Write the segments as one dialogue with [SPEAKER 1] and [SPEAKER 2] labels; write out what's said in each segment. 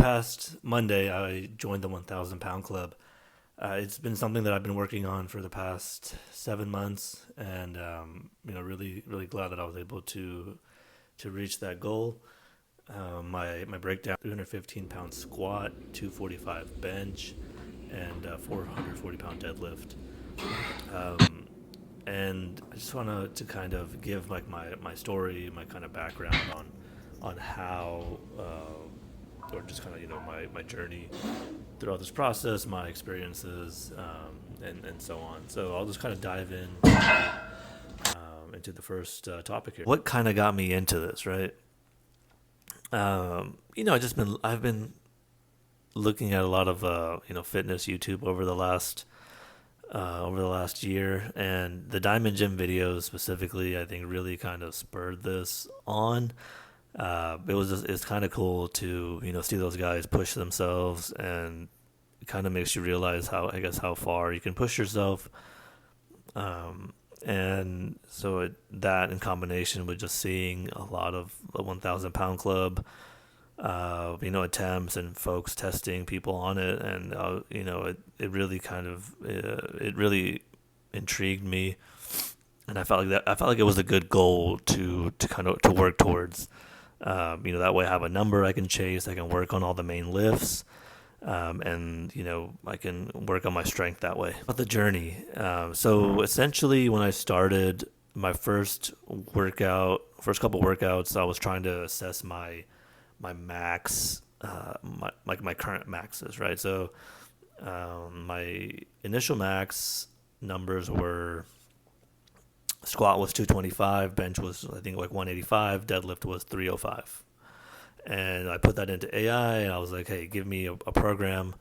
[SPEAKER 1] past Monday, I joined the 1,000 pound club. It's been something that I've been working on for the past 7 months, and really, really glad that I was able to reach that goal. My breakdown: 315 pound squat, 245 bench, and 440 pound deadlift. Um, and I just want to kind of give like my story, my kind of background on how, or just kind of my journey throughout this process, my experiences, and so on. So I'll just kind of dive into the first topic here. What kind of got me into this, right? I've been looking at a lot of fitness YouTube over the last year, and the Diamond Gym videos specifically, I think, really kind of spurred this on. It's kind of cool to see those guys push themselves, and it kind of makes you realize how far you can push yourself. And so that in combination with just seeing a lot of the 1,000 pound club, attempts and folks testing people on it, and it really it really intrigued me, and I felt like it was a good goal to work towards. That way I have a number I can chase. I can work on all the main lifts, and I can work on my strength that way. About the journey, so essentially when I started my first couple workouts, I was trying to assess my max, my current maxes, right? So my initial max numbers were: squat was 225, bench was I think like 185, deadlift was 305. And I put that into AI, and I was like, hey, give me a program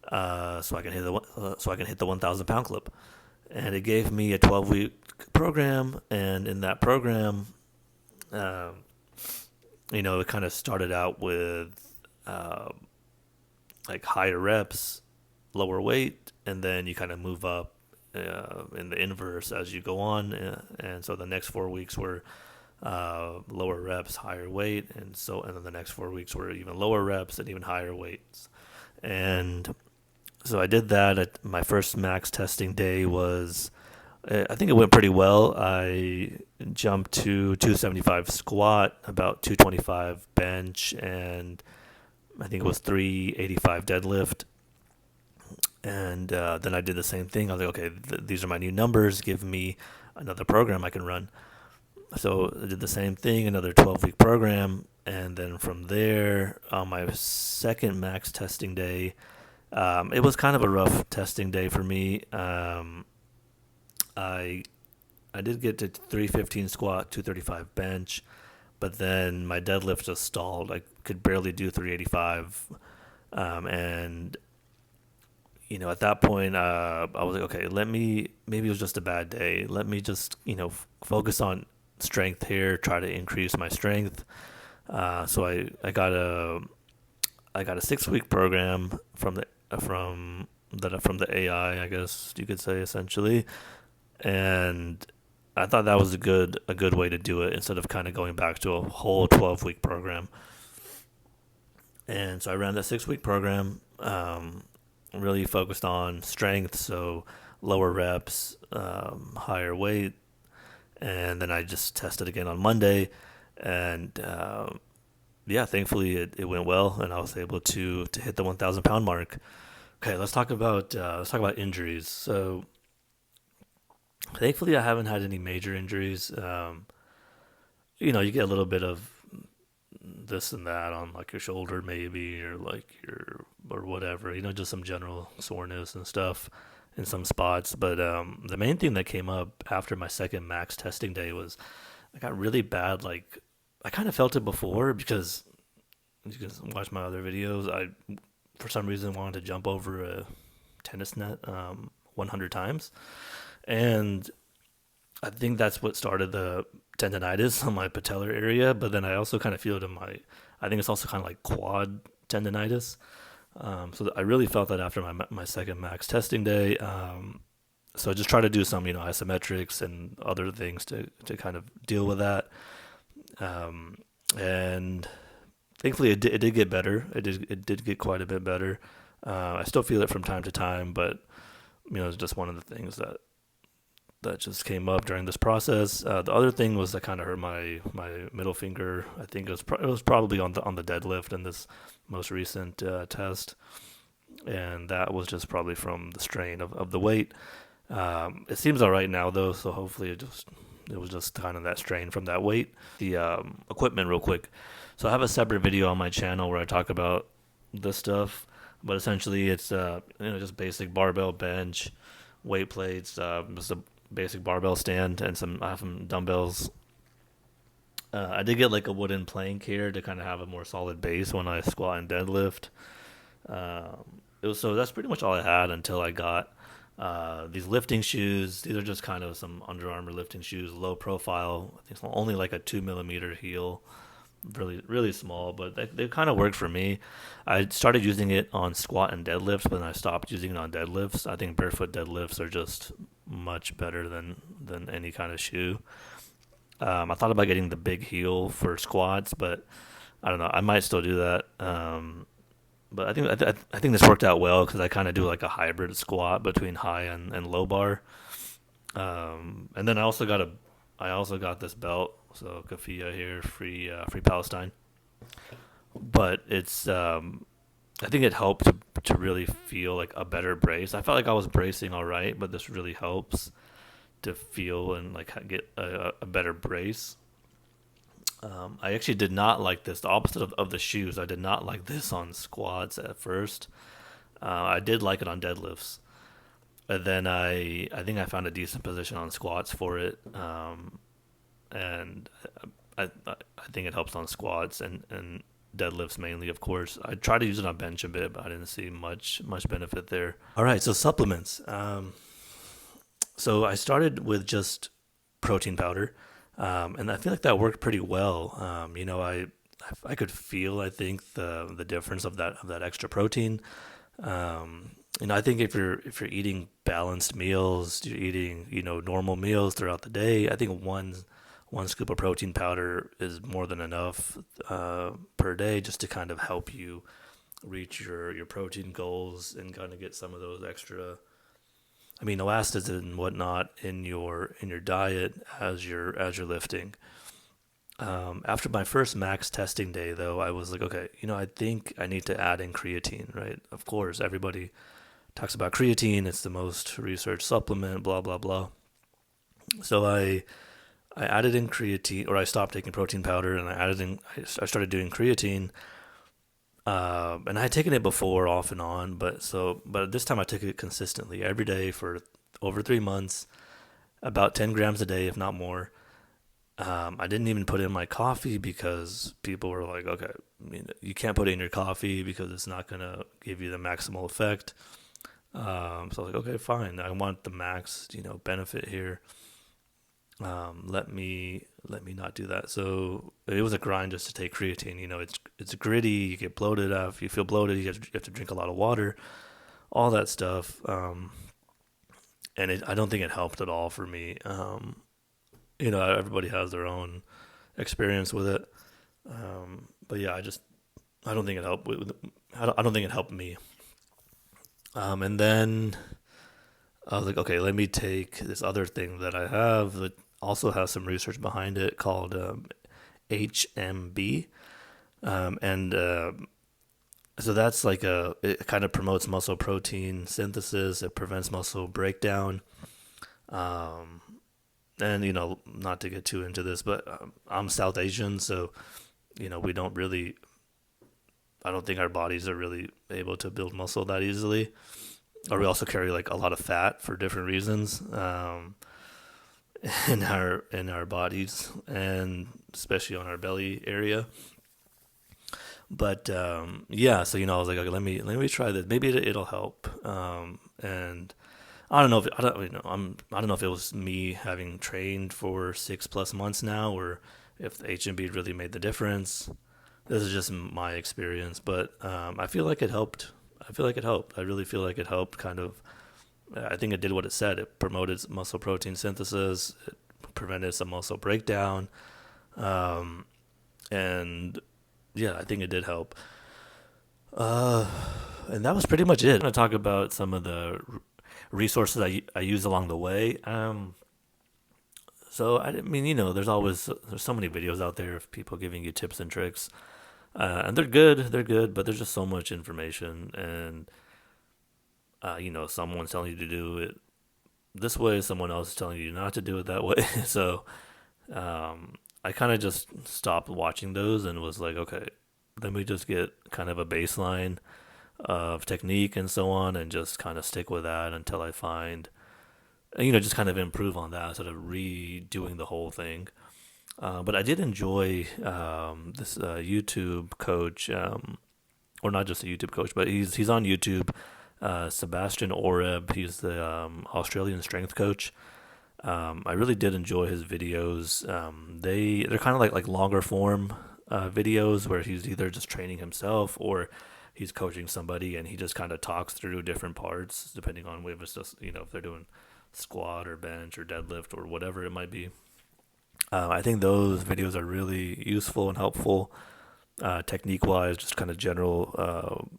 [SPEAKER 1] so I can hit the 1,000 pound club. And it gave me a 12-week program, and in that program, it kind of started out with like higher reps, lower weight, and then you kind of move up in the inverse as you go on. And so the next 4 weeks were lower reps, higher weight, and then the next 4 weeks were even lower reps and even higher weights. And so I did that. My first max testing day was, I think it went pretty well. I jumped to 275 squat, about 225 bench, and I think it was 385 deadlift. And then I did the same thing. I was like, okay, these are my new numbers. Give me another program I can run. So I did the same thing, another 12-week program. And then from there, on my second max testing day, it was kind of a rough testing day for me. I did get to 315 squat, 235 bench, but then my deadlift just stalled. I could barely do 385. And at that point, I was like, okay, maybe it was just a bad day. Let me just, focus on strength here, try to increase my strength. So I got a 6-week program from the AI, I guess you could say, essentially. And I thought that was a good way to do it, instead of kind of going back to a whole 12-week program. And so I ran that 6-week program, really focused on strength, so lower reps, higher weight. And then I just tested again on Monday, and thankfully it went well, and I was able to hit the 1,000 pound mark. Okay, let's talk about injuries. So thankfully I haven't had any major injuries. You get a little bit of this and that on like your shoulder maybe, or or whatever, just some general soreness and stuff in some spots. But the main thing that came up after my second max testing day was I got really bad, like I kind of felt it before, because you can watch my other videos. I, for some reason, wanted to jump over a tennis net 100 times. And I think that's what started the tendonitis on my patellar area. But then I also kind of feel it I think it's also kind of like quad tendonitis. So I really felt that after my second max testing day. So I just try to do some, isometrics and other things to kind of deal with that. And thankfully it did get better. It did get quite a bit better. I still feel it from time to time, but it's just one of the things that just came up during this process. The other thing was that kind of hurt my middle finger. I think it was probably on the deadlift in this most recent test, and that was just probably from the strain of the weight. It seems all right now though, so hopefully it was just kind of that strain from that weight. The equipment real quick. So I have a separate video on my channel where I talk about this stuff, but essentially it's just basic barbell bench, weight plates, just a basic barbell stand, and I have some dumbbells. I did get like a wooden plank here to kind of have a more solid base when I squat and deadlift. So that's pretty much all I had until I got these lifting shoes. These are just kind of some Under Armour lifting shoes, low profile. I think it's only like a 2 millimeter heel, really really small, but they kind of worked for me. I started using it on squat and deadlifts, but then I stopped using it on deadlifts. I think barefoot deadlifts are just much better than any kind of shoe. I thought about getting the big heel for squats, but I don't know. I might still do that. But I think this worked out well because I kind of do like a hybrid squat between high and low bar. And then I also got this belt, so Kafia here, free Palestine. But it's I think it helped to really feel like a better brace. I felt like I was bracing all right, but this really helps to feel and like get a better brace. I actually did not like this. The opposite of the shoes, I did not like this on squats at first. I did like it on deadlifts. And then I think I found a decent position on squats for it. And I think it helps on squats and deadlifts mainly, of course. I tried to use it on bench a bit, but I didn't see much benefit there. All right, so supplements. So I started with just protein powder. And I feel like that worked pretty well. I could feel, I think, the difference of that extra protein. I think if you're eating balanced meals, you're eating normal meals throughout the day. I think one scoop of protein powder is more than enough per day just to kind of help you reach your protein goals and kind of get some of those extra amino acids and whatnot in your diet as you're lifting. After my first max testing day, though, I was like, okay, I think I need to add in creatine, right? Of course, everybody talks about creatine. It's the most researched supplement, blah, blah, blah. So I added in creatine, or I stopped taking protein powder, and I started doing creatine. And I had taken it before off and on, but this time I took it consistently every day for over 3 months, about 10 grams a day, if not more. I didn't even put it in my coffee because people were like, okay, you can't put it in your coffee because it's not going to give you the maximal effect. So I was like, okay, fine. I want the max, benefit here. Let me not do that. So it was a grind just to take creatine. It's gritty. You get bloated. If you feel bloated, you have to drink a lot of water, all that stuff. And I don't think it helped at all for me. Everybody has their own experience with it. But yeah, I don't think it helped. I don't think it helped me. And then I was like, okay, let me take this other thing that I have that also has some research behind it called HMB. So that's like it kind of promotes muscle protein synthesis. It prevents muscle breakdown. And, not to get too into this, but I'm South Asian, so, we don't really, I don't think our bodies are really able to build muscle that easily. Or we also carry like a lot of fat for different reasons in our bodies, and especially on our belly area. But yeah, so I was like, okay, let me try this. Maybe it'll help. And I don't know if it was me having trained for 6+ months now, or if the HMB really made the difference. This is just my experience, but I feel like it helped. I really feel like it helped. Kind of, I think it did what it said. It promoted muscle protein synthesis. It prevented some muscle breakdown, and Yeah, I think it did help. Uh, and that was pretty much it. I'm gonna talk about some of the resources I use along the way. So I mean, there's so many videos out there of people giving you tips and tricks, and they're good, but there's just so much information, and someone's telling you to do it this way, someone else is telling you not to do it that way. So I kind of just stopped watching those and was like, okay, let me just get kind of a baseline of technique and so on, and just kind of stick with that until I find, just kind of improve on that instead of redoing the whole thing. But I did enjoy this YouTube coach, or not just a YouTube coach, but he's on YouTube. Sebastian Oreb, he's the Australian strength coach. I really did enjoy his videos. They're kind of like longer form videos where he's either just training himself or he's coaching somebody, and he just kind of talks through different parts depending on if it's just if they're doing squat or bench or deadlift or whatever it might be. I think those videos are really useful and helpful, technique wise, just kind of general,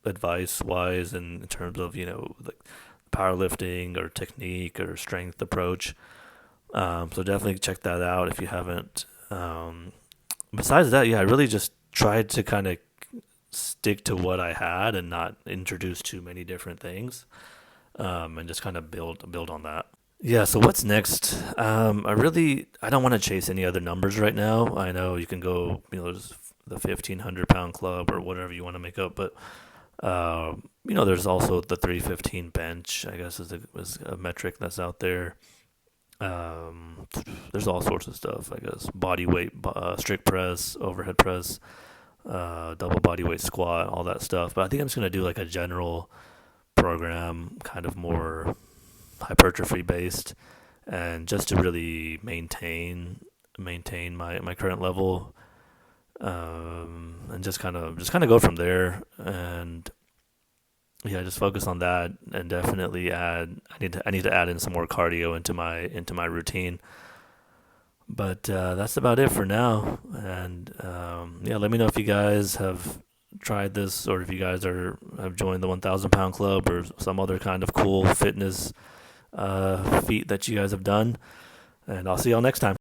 [SPEAKER 1] advice wise, in terms of like powerlifting or technique or strength approach. So definitely check that out if you haven't. Besides that, yeah, I really just tried to kind of stick to what I had and not introduce too many different things, and just kind of build on that. Yeah. So what's next? I don't want to chase any other numbers right now. I know you can go, there's the 1,500 pound club or whatever you want to make up, but there's also the 315 bench, I guess, is a metric that's out there. There's all sorts of stuff, I guess. Body weight, strict press, overhead press, double body weight squat, all that stuff. But I think I'm just going to do like a general program, kind of more hypertrophy based, and just to really maintain my current level, and just kind of go from there. And yeah, just focus on that, and definitely add. I need to add in some more cardio into my routine. But that's about it for now. And yeah, let me know if you guys have tried this, or if you guys have joined the 1,000 pound club or some other kind of cool fitness feat that you guys have done. And I'll see y'all next time.